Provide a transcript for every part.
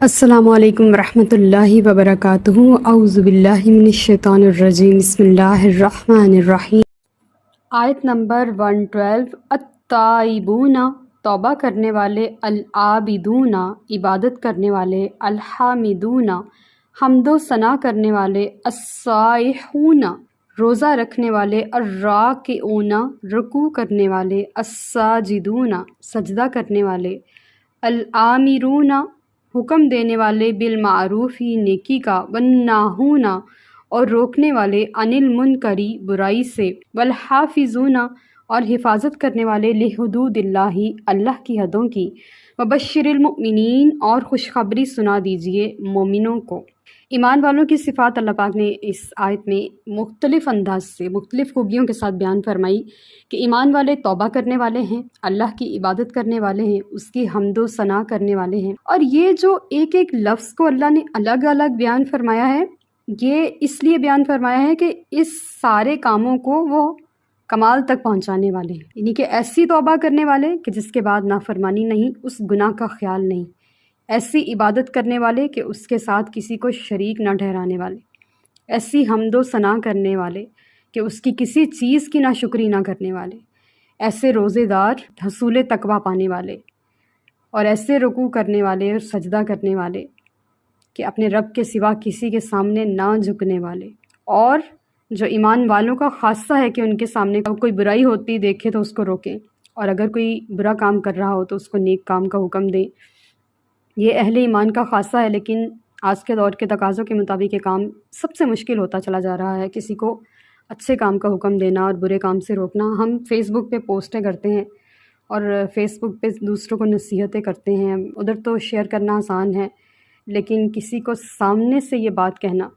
السلام علیکم ورحمۃ اللہ وبرکاتہ۔ اعوذ باللہ من الشیطان الرجیم، بسم اللہ الرحمن الرحیم۔ آیت نمبر 112۔ التائبون توبہ کرنے والے، العابدون عبادت کرنے والے، الحامدون حمد و ثنا کرنے والے، السائحون روزہ رکھنے والے، الراکعون رکوع کرنے والے، الساجدون سجدہ کرنے والے، الآمرون حکم دینے والے، بالمعروف نیکی کا، والناہون اور روکنے والے، عن المنکر برائی سے، والحافظون اور حفاظت کرنے والے، لحدود اللہ اللہ کی حدوں کی، وبشر المؤمنین اور خوشخبری سنا دیجیے مومنوں کو۔ ایمان والوں کی صفات اللہ پاک نے اس آیت میں مختلف انداز سے مختلف خوبیوں کے ساتھ بیان فرمائی کہ ایمان والے توبہ کرنے والے ہیں، اللہ کی عبادت کرنے والے ہیں، اس کی حمد و ثنا کرنے والے ہیں۔ اور یہ جو ایک ایک لفظ کو اللہ نے الگ الگ بیان فرمایا ہے، یہ اس لیے بیان فرمایا ہے کہ اس سارے کاموں کو وہ کمال تک پہنچانے والے ہیں، یعنی کہ ایسی توبہ کرنے والے کہ جس کے بعد نافرمانی نہیں، اس گناہ کا خیال نہیں، ایسی عبادت کرنے والے کہ اس کے ساتھ کسی کو شریک نہ ٹھہرانے والے، ایسی حمد و ثنا کرنے والے کہ اس کی کسی چیز کی ناشکری نہ کرنے والے، ایسے روزے دار حصول تقویٰ پانے والے، اور ایسے رکوع کرنے والے اور سجدہ کرنے والے کہ اپنے رب کے سوا کسی کے سامنے نہ جھکنے والے، اور جو ایمان والوں کا خاصہ ہے کہ ان کے سامنے کوئی برائی ہوتی دیکھے تو اس کو روکیں، اور اگر کوئی برا کام کر رہا ہو تو اس کو نیک کام کا حکم دیں۔ یہ اہل ایمان کا خاصہ ہے، لیکن آج کے دور کے تقاضوں کے مطابق یہ کام سب سے مشکل ہوتا چلا جا رہا ہے، کسی کو اچھے کام کا حکم دینا اور برے کام سے روکنا۔ ہم فیس بک پہ پوسٹیں کرتے ہیں اور فیس بک پہ دوسروں کو نصیحتیں کرتے ہیں، ادھر تو شیئر کرنا آسان ہے، لیکن کسی کو سامنے سے یہ بات کہنا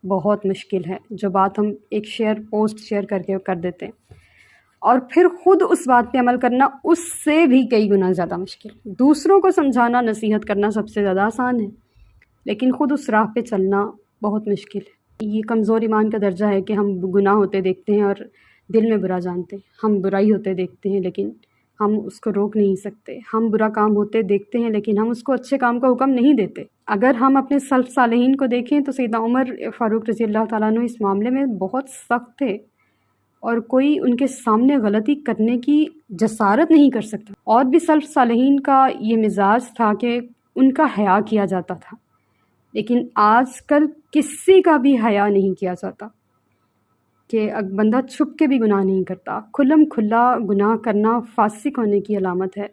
بہت مشکل ہے، جو بات ہم ایک پوسٹ شیئر کر کے کر دیتے ہیں، اور پھر خود اس بات پہ عمل کرنا اس سے بھی کئی گنا زیادہ مشکل۔ دوسروں کو سمجھانا، نصیحت کرنا سب سے زیادہ آسان ہے، لیکن خود اس راہ پہ چلنا بہت مشکل ہے۔ یہ کمزور ایمان کا درجہ ہے کہ ہم گناہ ہوتے دیکھتے ہیں اور دل میں برا جانتے ہیں، ہم برائی ہوتے دیکھتے ہیں لیکن ہم اس کو روک نہیں سکتے، ہم برا کام ہوتے دیکھتے ہیں لیکن ہم اس کو اچھے کام کا حکم نہیں دیتے۔ اگر ہم اپنے سلف صالحین کو دیکھیں تو سیدنا عمر فاروق رضی اللہ تعالیٰ عنہ اس معاملے میں بہت سخت تھے، اور کوئی ان کے سامنے غلطی کرنے کی جسارت نہیں کر سکتا۔ اور بھی سلف صالحین کا یہ مزاج تھا کہ ان کا حیا کیا جاتا تھا، لیکن آج کل کسی کا بھی حیا نہیں کیا جاتا، کہ بندہ چھپ کے بھی گناہ نہیں کرتا، کھلم کھلا گناہ کرنا فاسق ہونے کی علامت ہے۔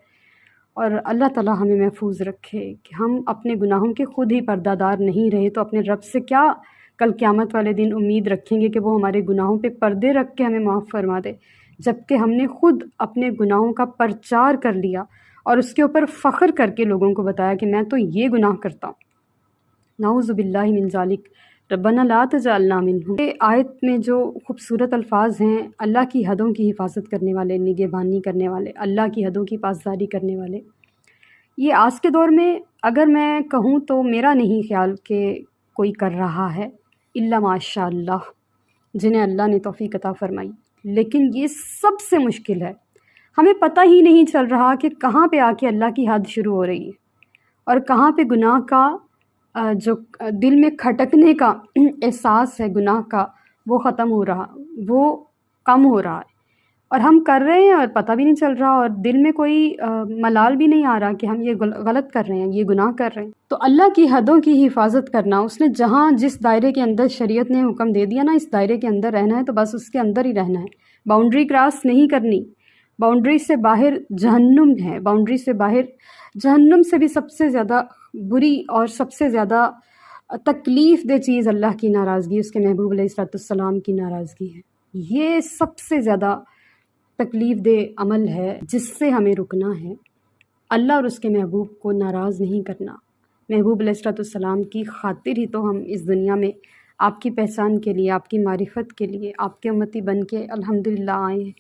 اور اللہ تعالیٰ ہمیں محفوظ رکھے کہ ہم اپنے گناہوں کے خود ہی پردہ دار نہیں رہے تو اپنے رب سے کیا کل قیامت والے دن امید رکھیں گے کہ وہ ہمارے گناہوں پہ پردے رکھ کے ہمیں معاف فرما دے، جبکہ ہم نے خود اپنے گناہوں کا پرچار کر لیا اور اس کے اوپر فخر کر کے لوگوں کو بتایا کہ میں تو یہ گناہ کرتا ہوں۔ نعوذ باللہ من ذالک، ربنا لا تجعلنا منہم۔ یہ آیت میں جو خوبصورت الفاظ ہیں، اللہ کی حدوں کی حفاظت کرنے والے، نگہبانی کرنے والے، اللہ کی حدوں کی پاسداری کرنے والے، یہ آج کے دور میں اگر میں کہوں تو میرا نہیں خیال کہ کوئی کر رہا ہے، الا ماشاء اللہ، جنہیں اللہ نے توفیق عطا فرمائی، لیکن یہ سب سے مشکل ہے۔ ہمیں پتہ ہی نہیں چل رہا کہ کہاں پہ آ کے اللہ کی حد شروع ہو رہی ہے اور کہاں پہ گناہ کا جو دل میں کھٹکنے کا احساس ہے گناہ کا، وہ ختم ہو رہا، وہ کم ہو رہا ہے، اور ہم کر رہے ہیں اور پتہ بھی نہیں چل رہا، اور دل میں کوئی ملال بھی نہیں آ رہا کہ ہم یہ غلط کر رہے ہیں، یہ گناہ کر رہے ہیں۔ تو اللہ کی حدوں کی حفاظت کرنا، اس نے جہاں جس دائرے کے اندر شریعت نے حکم دے دیا نا، اس دائرے کے اندر رہنا ہے تو بس اس کے اندر ہی رہنا ہے، باؤنڈری کراس نہیں کرنی۔ باؤنڈری سے باہر جہنم ہے، باؤنڈری سے باہر جہنم سے بھی سب سے زیادہ بری اور سب سے زیادہ تکلیف دہ چیز اللہ کی ناراضگی، اس کے محبوب علیہ الصلوۃ والسلام کی ناراضگی ہے۔ یہ سب سے زیادہ تکلیف دہ عمل ہے جس سے ہمیں رکنا ہے۔ اللہ اور اس کے محبوب کو ناراض نہیں کرنا، محبوب علیہ الصلوۃ والسلام کی خاطر ہی تو ہم اس دنیا میں آپ کی پہچان کے لیے، آپ کی معرفت کے لیے، آپ کے امتی بن کے الحمدللہ آئے ہیں۔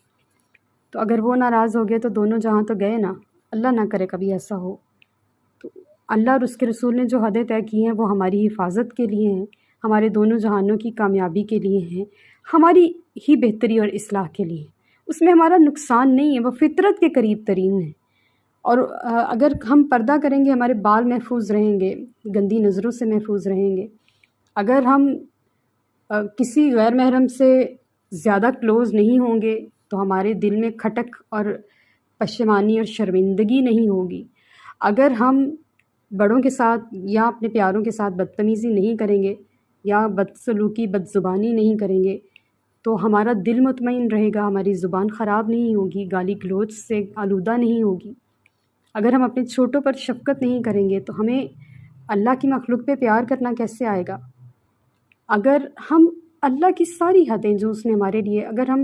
تو اگر وہ ناراض ہو گئے تو دونوں جہاں تو گئے نا، اللہ نہ کرے کبھی ایسا ہو۔ تو اللہ اور اس کے رسول نے جو حدیں طے کی ہیں وہ ہماری حفاظت کے لیے ہیں، ہمارے دونوں جہانوں کی کامیابی کے لیے ہیں، ہماری ہی بہتری اور اصلاح کے لیے، اس میں ہمارا نقصان نہیں ہے، وہ فطرت کے قریب ترین ہے۔ اور اگر ہم پردہ کریں گے ہمارے بال محفوظ رہیں گے، گندی نظروں سے محفوظ رہیں گے۔ اگر ہم کسی غیر محرم سے زیادہ کلوز نہیں ہوں گے تو ہمارے دل میں کھٹک اور پشیمانی اور شرمندگی نہیں ہوگی۔ اگر ہم بڑوں کے ساتھ یا اپنے پیاروں کے ساتھ بدتمیزی نہیں کریں گے یا بدسلوکی بدزبانی نہیں کریں گے تو ہمارا دل مطمئن رہے گا، ہماری زبان خراب نہیں ہوگی، گالی گلوچ سے آلودہ نہیں ہوگی۔ اگر ہم اپنے چھوٹوں پر شفقت نہیں کریں گے تو ہمیں اللہ کی مخلوق پہ پیار کرنا کیسے آئے گا؟ اگر ہم اللہ کی ساری حدیں جو اس نے ہمارے لیے، اگر ہم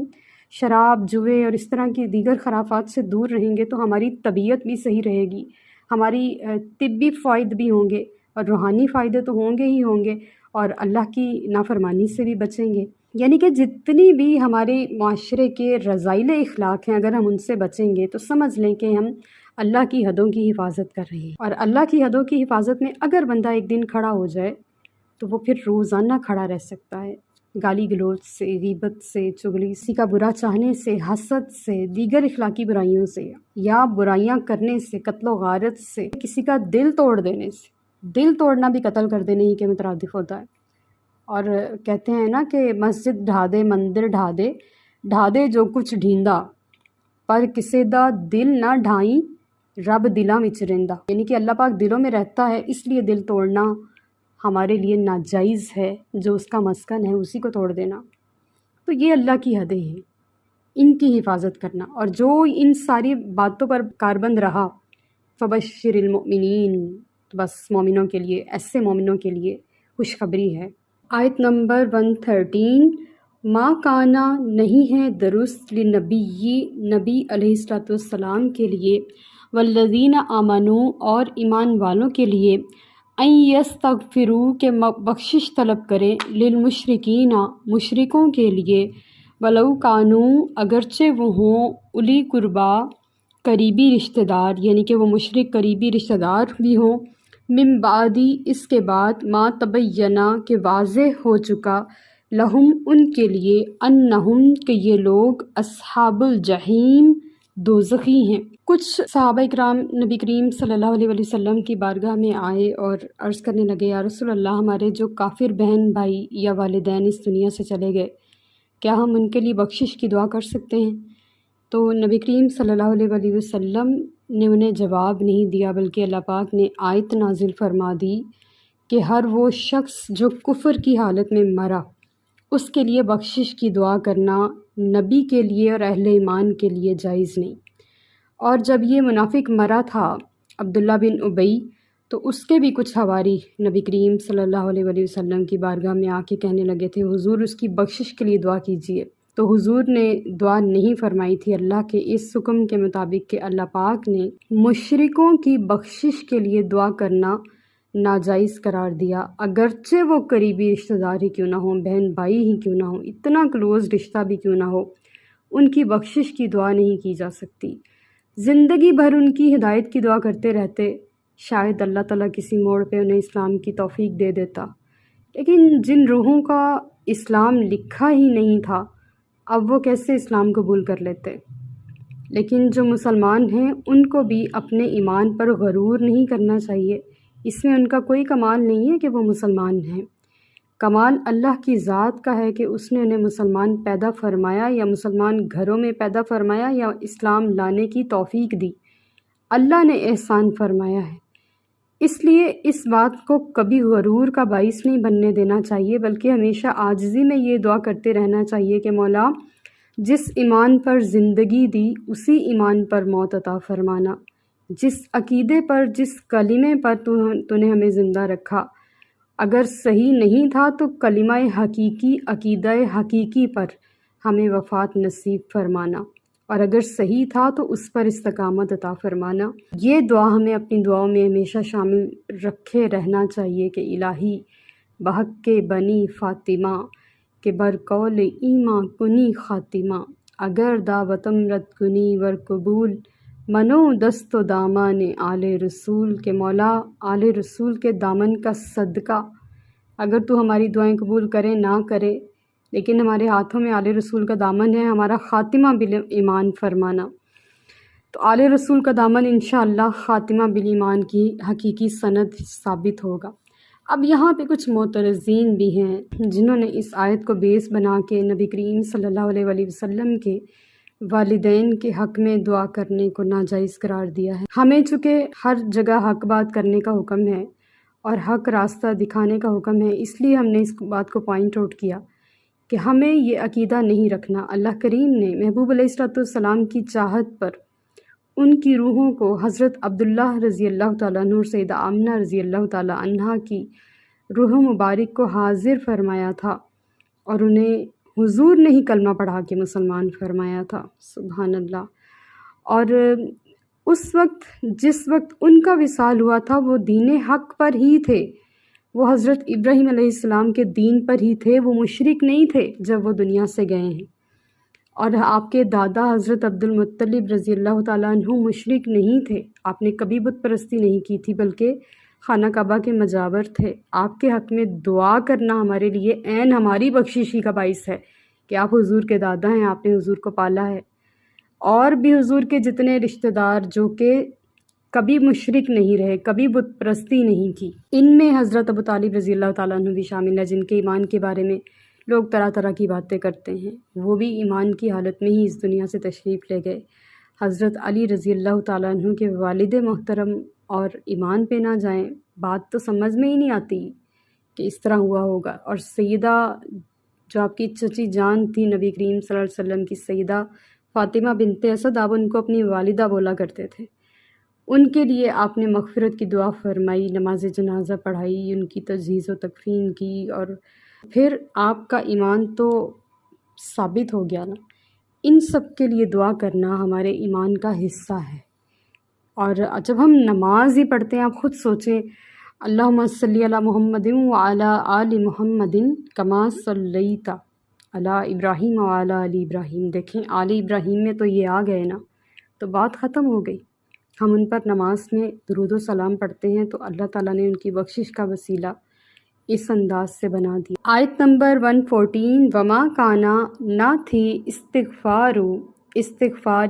شراب، جوئے اور اس طرح کی دیگر خرافات سے دور رہیں گے تو ہماری طبیعت بھی صحیح رہے گی، ہماری طبی فوائد بھی ہوں گے اور روحانی فائدے تو ہوں گے ہی ہوں گے، اور اللہ کی نافرمانی سے بھی بچیں گے۔ یعنی کہ جتنی بھی ہمارے معاشرے کے رذائل اخلاق ہیں اگر ہم ان سے بچیں گے تو سمجھ لیں کہ ہم اللہ کی حدوں کی حفاظت کر رہے ہیں۔ اور اللہ کی حدوں کی حفاظت میں اگر بندہ ایک دن کھڑا ہو جائے تو وہ پھر روزانہ کھڑا رہ سکتا ہے، گالی گلوچ سے، غیبت سے، چغلی، کسی کا برا چاہنے سے، حسد سے، دیگر اخلاقی برائیوں سے، یا برائیاں کرنے سے، قتل و غارت سے، کسی کا دل توڑ دینے سے۔ دل توڑنا بھی قتل کر دینے ہی کے مترادف ہوتا ہے۔ اور کہتے ہیں نا کہ مسجد ڈھا دے مندر ڈھا دے جو کچھ ڈھیندا، پر کسے دا دل نہ ڈھائیں رب دلاں وچ رہندا۔ یعنی کہ اللہ پاک دلوں میں رہتا ہے، اس لیے دل توڑنا ہمارے لیے ناجائز ہے، جو اس کا مسکن ہے اسی کو توڑ دینا۔ تو یہ اللہ کی حدیں ہیں، ان کی حفاظت کرنا، اور جو ان ساری باتوں پر کاربند رہا فبشر المؤمنین، تو بس مومنوں کے لیے، ایسے مومنوں کے لیے خوشخبری ہے۔ آیت نمبر 113، ما کانا نہیں ہے درست نبی علیہ السلام کے لیے، والذین آمنوا اور ایمان والوں کے لیے، ان یستغفروا کہ بخشش طلب کریں، للمشرکین مشرکوں کے لیے، ولو کانوا اگرچہ وہ ہوں، اولی قربا قریبی رشتہ دار، یعنی کہ وہ مشرک قریبی رشتہ دار بھی ہوں، من بعدی اس کے بعد، ما تبینہ کہ واضح ہو چکا، لہم ان کے لیے، انہم کہ یہ لوگ، اصحاب الجحیم دوزخی ہیں۔ کچھ صحابہ اکرام نبی کریم صلی اللہ علیہ وسلم کی بارگاہ میں آئے اور عرض کرنے لگے، یا رسول اللہ، ہمارے جو کافر بہن بھائی یا والدین اس دنیا سے چلے گئے، کیا ہم ان کے لیے بخشش کی دعا کر سکتے ہیں؟ تو نبی کریم صلی اللہ علیہ وسلم نے انہیں جواب نہیں دیا، بلکہ اللہ پاک نے آیت نازل فرما دی کہ ہر وہ شخص جو کفر کی حالت میں مرا، اس کے لیے بخشش کی دعا کرنا نبی کے لیے اور اہل ایمان کے لیے جائز نہیں۔ اور جب یہ منافق مرا تھا عبداللہ بن ابی، تو اس کے بھی کچھ حواری نبی کریم صلی اللہ علیہ وسلم کی بارگاہ میں آ کے کہنے لگے تھے، حضور اس کی بخشش کے لیے دعا کیجیے۔ تو حضور نے دعا نہیں فرمائی تھی اللہ کے اس حکم کے مطابق کہ اللہ پاک نے مشرکوں کی بخشش کے لیے دعا کرنا ناجائز قرار دیا، اگرچہ وہ قریبی رشتہ دار ہی کیوں نہ ہوں، بہن بھائی ہی کیوں نہ ہوں، اتنا کلوز رشتہ بھی کیوں نہ ہو، ان کی بخشش کی دعا نہیں کی جا سکتی۔ زندگی بھر ان کی ہدایت کی دعا کرتے رہتے، شاید اللہ تعالیٰ کسی موڑ پہ انہیں اسلام کی توفیق دے دیتا، لیکن جن روحوں کا اسلام لکھا ہی نہیں تھا، اب وہ کیسے اسلام قبول کر لیتے؟ لیکن جو مسلمان ہیں ان کو بھی اپنے ایمان پر غرور نہیں کرنا چاہیے، اس میں ان کا کوئی کمال نہیں ہے کہ وہ مسلمان ہیں، کمال اللہ کی ذات کا ہے کہ اس نے انہیں مسلمان پیدا فرمایا، یا مسلمان گھروں میں پیدا فرمایا، یا اسلام لانے کی توفیق دی، اللہ نے احسان فرمایا ہے۔ اس لیے اس بات کو کبھی غرور کا باعث نہیں بننے دینا چاہیے، بلکہ ہمیشہ عاجزی میں یہ دعا کرتے رہنا چاہیے کہ مولا جس ایمان پر زندگی دی اسی ایمان پر موت عطا فرمانا، جس عقیدے پر، جس کلمے پر تو نے ہمیں زندہ رکھا، اگر صحیح نہیں تھا تو کلمہ حقیقی، عقیدہ حقیقی پر ہمیں وفات نصیب فرمانا، اور اگر صحیح تھا تو اس پر استقامت عطا فرمانا۔ یہ دعا ہمیں اپنی دعاؤں میں ہمیشہ شامل رکھے رہنا چاہیے کہ الہی بحق بنی فاطمہ کہ برقول ایماں کنی خاتمہ، اگر دعوتم رد کنی ور قبول، منو دست و دامان آل رسول کہ مولا آل رسول کے دامن کا صدقہ، اگر تو ہماری دعائیں قبول کرے نہ کرے، لیکن ہمارے ہاتھوں میں آل رسول کا دامن ہے، ہمارا خاتمہ بال ایمان فرمانا۔ تو آل رسول کا دامن انشاءاللہ خاتمہ بالایمان کی حقیقی سند ثابت ہوگا۔ اب یہاں پہ کچھ معترضین بھی ہیں جنہوں نے اس آیت کو بیس بنا کے نبی کریم صلی اللہ علیہ وآلہ وسلم کے والدین کے حق میں دعا کرنے کو ناجائز قرار دیا ہے۔ ہمیں چونکہ ہر جگہ حق بات کرنے کا حکم ہے اور حق راستہ دکھانے کا حکم ہے، اس لیے ہم نے اس بات کو پوائنٹ آؤٹ کیا کہ ہمیں یہ عقیدہ نہیں رکھنا۔ اللہ کریم نے محبوب علیہ السلام کی چاہت پر ان کی روحوں کو حضرت عبداللہ رضی اللہ تعالیٰ عنہ اور سیدہ آمنہ رضی اللہ تعالیٰ عنہا کی روح مبارک کو حاضر فرمایا تھا اور انہیں حضور نے ہی کلمہ پڑھا کے مسلمان فرمایا تھا۔ سبحان اللہ۔ اور اس وقت جس وقت ان کا وصال ہوا تھا وہ دین حق پر ہی تھے، وہ حضرت ابراہیم علیہ السلام کے دین پر ہی تھے، وہ مشرک نہیں تھے جب وہ دنیا سے گئے ہیں۔ اور آپ کے دادا حضرت عبد المطلب رضی اللہ تعالیٰ عنہ مشرک نہیں تھے، آپ نے کبھی بت پرستی نہیں کی تھی بلکہ خانہ کعبہ کے مجاور تھے۔ آپ کے حق میں دعا کرنا ہمارے لیے عین ہماری بخششی کا باعث ہے کہ آپ حضور کے دادا ہیں، آپ نے حضور کو پالا ہے۔ اور بھی حضور کے جتنے رشتہ دار جو کہ کبھی مشرک نہیں رہے، کبھی بت پرستی نہیں کی، ان میں حضرت ابو طالب رضی اللہ تعالیٰ عنہ بھی شامل ہے، جن کے ایمان کے بارے میں لوگ طرح طرح کی باتیں کرتے ہیں۔ وہ بھی ایمان کی حالت میں ہی اس دنیا سے تشریف لے گئے۔ حضرت علی رضی اللہ تعالیٰ عنہ کے والد محترم اور ایمان پہ نہ جائیں، بات تو سمجھ میں ہی نہیں آتی کہ اس طرح ہوا ہوگا۔ اور سیدہ جو آپ کی چچی جان تھی نبی کریم صلی اللہ علیہ وسلم کی، سیدہ فاطمہ بنت اسد، آپ ان کو اپنی والدہ بولا کرتے تھے۔ ان کے لیے آپ نے مغفرت کی دعا فرمائی، نماز جنازہ پڑھائی، ان کی تجہیز و تکفین کی، اور پھر آپ کا ایمان تو ثابت ہو گیا نا۔ ان سب کے لیے دعا کرنا ہمارے ایمان کا حصہ ہے۔ اور جب ہم نماز ہی پڑھتے ہیں، آپ خود سوچیں، اللہم صلی علی محمد وعلی آل محمد کما صلیت علی ابراہیم وعلی آل ابراہیم۔ دیکھیں آل ابراہیم میں تو یہ آ گئے نا، تو بات ختم ہو گئی۔ ہم ان پر نماز میں درود و سلام پڑھتے ہیں تو اللہ تعالیٰ نے ان کی بخشش کا وسیلہ اس انداز سے بنا دیا۔ آیت نمبر 114، وما کانا، نہ تھی استغفار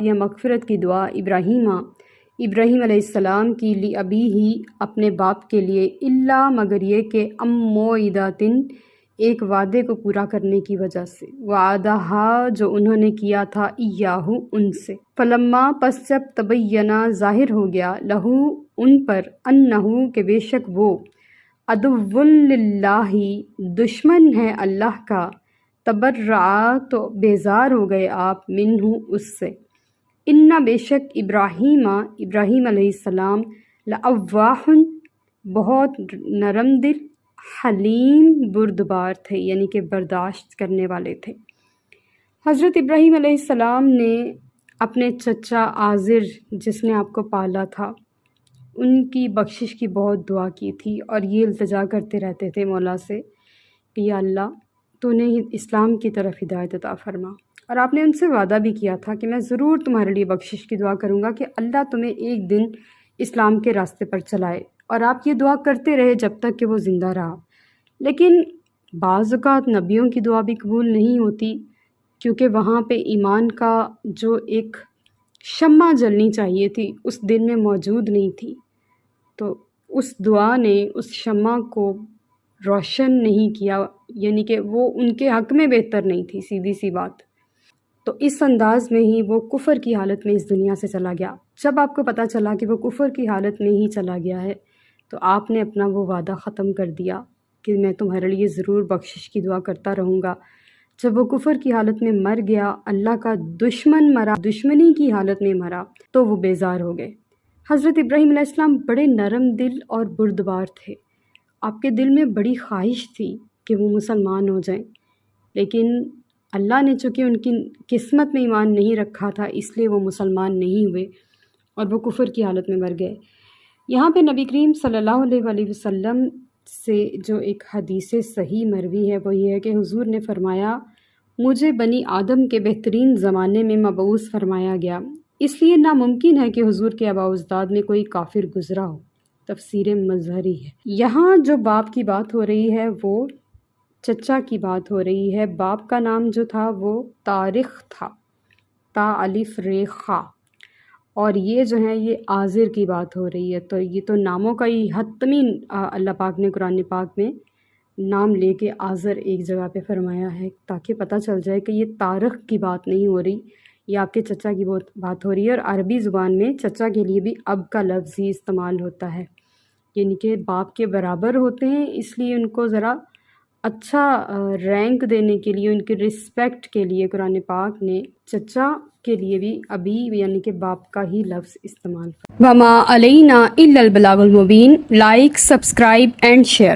یا مغفرت کی دعا ابراہیم علیہ السلام کی لی ابی ہی اپنے باپ کے لیے، الا مگر یہ کہ موعدۃ ایک وعدے کو پورا کرنے کی وجہ سے، وعدہا جو انہوں نے کیا تھا ایاہو ان سے، فلما پس جب تبینہ ظاہر ہو گیا، لہو ان پر، انہو کہ بے شک وہ، عدو للہ دشمن ہے اللہ کا، تبرع تو بیزار ہو گئے آپ، منہ اس سے، ان بے شک ابراہیم علیہ السلام، لأواہ بہت نرم دل، حلیم بردبار تھے، یعنی کہ برداشت کرنے والے تھے۔ حضرت ابراہیم علیہ السلام نے اپنے چچا آزر جس نے آپ کو پالا تھا، ان کی بخشش کی بہت دعا کی تھی، اور یہ التجا کرتے رہتے تھے مولا سے کہ یا اللہ تو نے اسلام کی طرف ہدایت عطا فرما۔ اور آپ نے ان سے وعدہ بھی کیا تھا کہ میں ضرور تمہارے لیے بخشش کی دعا کروں گا کہ اللہ تمہیں ایک دن اسلام کے راستے پر چلائے، اور آپ یہ دعا کرتے رہے جب تک کہ وہ زندہ رہا۔ لیکن بعض اوقات نبیوں کی دعا بھی قبول نہیں ہوتی، کیونکہ وہاں پہ ایمان کا جو ایک شمع جلنی چاہیے تھی اس دل میں موجود نہیں تھی، تو اس دعا نے اس شمع کو روشن نہیں کیا، یعنی کہ وہ ان کے حق میں بہتر نہیں تھی، سیدھی سی بات۔ تو اس انداز میں ہی وہ کفر کی حالت میں اس دنیا سے چلا گیا۔ جب آپ کو پتہ چلا کہ وہ کفر کی حالت میں ہی چلا گیا ہے تو آپ نے اپنا وہ وعدہ ختم کر دیا کہ میں تمہارے لیے ضرور بخشش کی دعا کرتا رہوں گا۔ جب وہ کفر کی حالت میں مر گیا، اللہ کا دشمن مرا، دشمنی کی حالت میں مرا، تو وہ بیزار ہو گئے۔ حضرت ابراہیم علیہ السلام بڑے نرم دل اور بردبار تھے، آپ کے دل میں بڑی خواہش تھی کہ وہ مسلمان ہو جائیں، لیکن اللہ نے چونکہ ان کی قسمت میں ایمان نہیں رکھا تھا، اس لیے وہ مسلمان نہیں ہوئے اور وہ کفر کی حالت میں مر گئے۔ یہاں پہ نبی کریم صلی اللہ علیہ وآلہ وسلم سے جو ایک حدیث صحیح مروی ہے وہ یہ ہے کہ حضور نے فرمایا، مجھے بنی آدم کے بہترین زمانے میں مبعوث فرمایا گیا، اس لیے ناممکن ہے کہ حضور کے آباء و اجداد میں کوئی کافر گزرا ہو۔ تفسیر مظہری ہے۔ یہاں جو باپ کی بات ہو رہی ہے وہ چچا کی بات ہو رہی ہے۔ باپ کا نام جو تھا وہ طارق تھا، تا الف ر خا، اور یہ جو ہے یہ آذر کی بات ہو رہی ہے، تو یہ تو ناموں کا ہی حتمی اللہ پاک نے قرآن پاک میں نام لے کے آذر ایک جگہ پہ فرمایا ہے، تاکہ پتہ چل جائے کہ یہ طارق کی بات نہیں ہو رہی، یہ آپ کے چچا کی بات ہو رہی ہے۔ اور عربی زبان میں چچا کے لیے بھی اب کا لفظ ہی استعمال ہوتا ہے، یعنی کہ باپ کے برابر ہوتے ہیں، اس لیے ان کو ذرا اچھا رینک دینے کے لیے، ان کی رسپیکٹ کے لیے قرآن پاک نے چچا کے لیے بھی ابھی یعنی کہ باپ کا ہی لفظ استعمال۔ وما علینا الا البلاغ المبین۔ Like, subscribe and share.